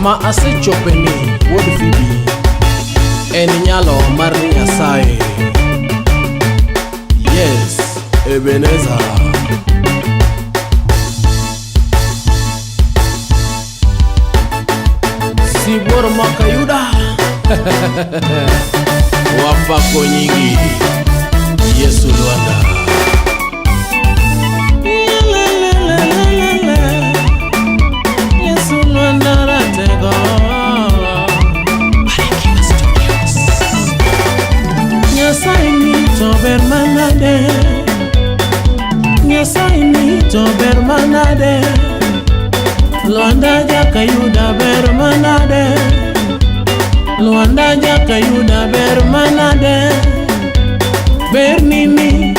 Kama asechopeni wuod Phoebe en nyalo mar Nyasaye. Yes, Ebenezer. Sibuor Makayuda wapako nyingi Yesu Luanda. Yesu Luanda ratego Nyasaye ni tober manade, Nyasaye ni tober manade, Luanda Jakayuda ber manade, Luanda Jakayuda ber manade. Ber nini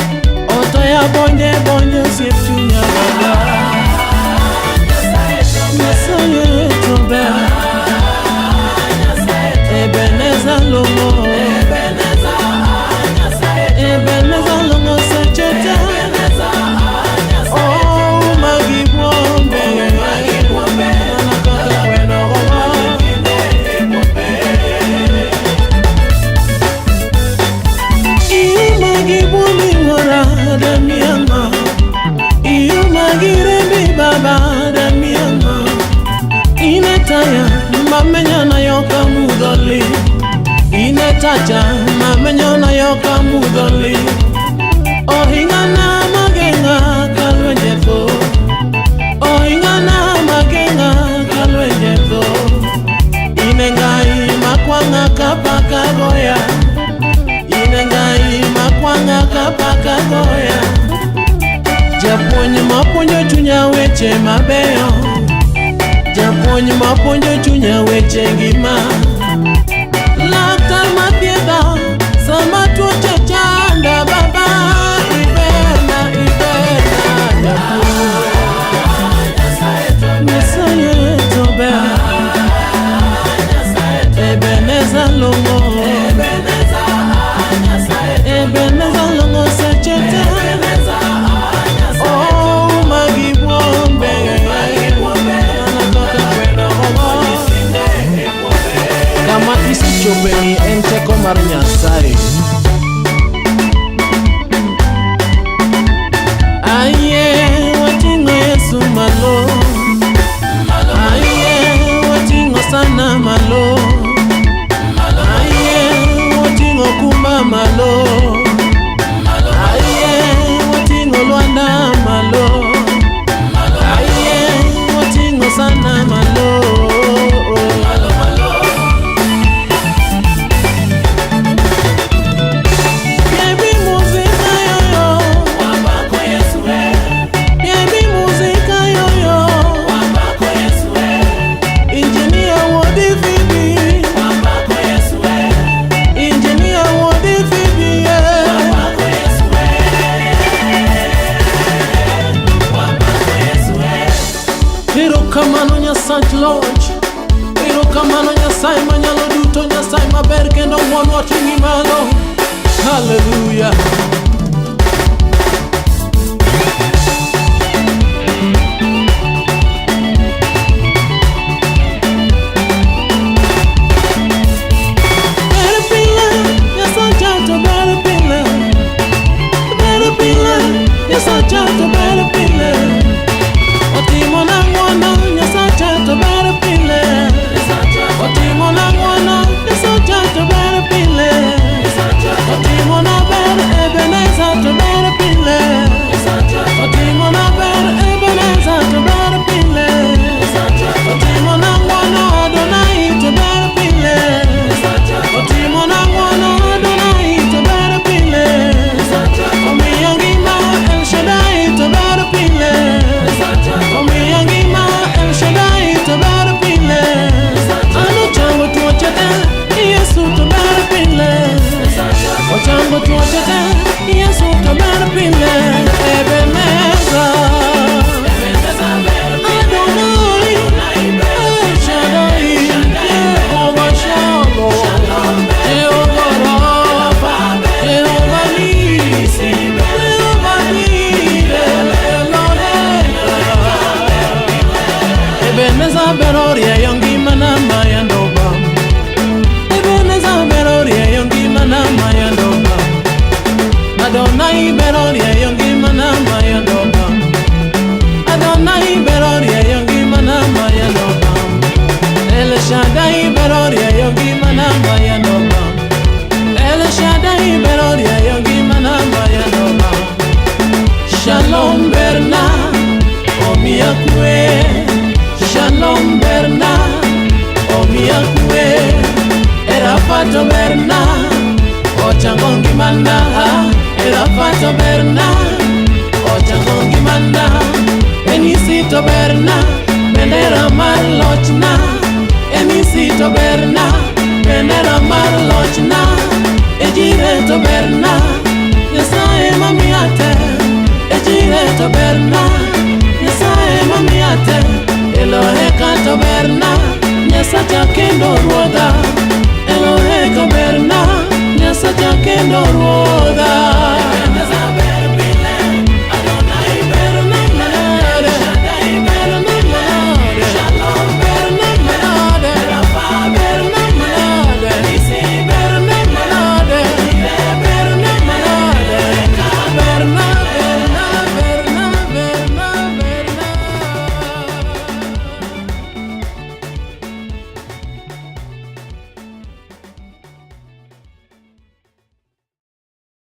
otoya bonje bonje sip chunya baba. Nyasaye tober, Ebenezer longo, Ebenezer longo sechete. Oh magibombe, nakaka kweno goma. Iyo magibombe ngora damianga, iyo magirembi baba damianga. Inetaya mamenya na yoka mudoli, inetaja mamenya na yoka mudoli. Ohingana magenga kalwenjefo, ohingana magenga kalwenjefo. Inengai makwanga kapaka goya, inengai makwanga kapaka goya. Japuonj mapuonjo chunya weche mabeyo, japuonj mapuonjo chunya weche ngima. Laktar mathiedha sama tuoche chanda baba. Ibena Nyasaye tober, Ebenezer longo, Ebenezer longo sechete. Oh magibombe, nakaka kweno goma. Kama isichopeni en teko mar Nyasaye. Aye watingo Yesu malo, aye watingo sana malo, aye watingo kuma malo, aye watingo Luanda malo, aye watingo sana malo. Erokamano Nyasaye Lodge, erokamano Nyasaye manyalo duto, Nyasaye maber kendo ng'wono oting'i malo. Hallelujah. To kata berna, Nyasaye mamiate. Elohe kata berna, Nyasacha kendo ruodha. Elohe ka berna.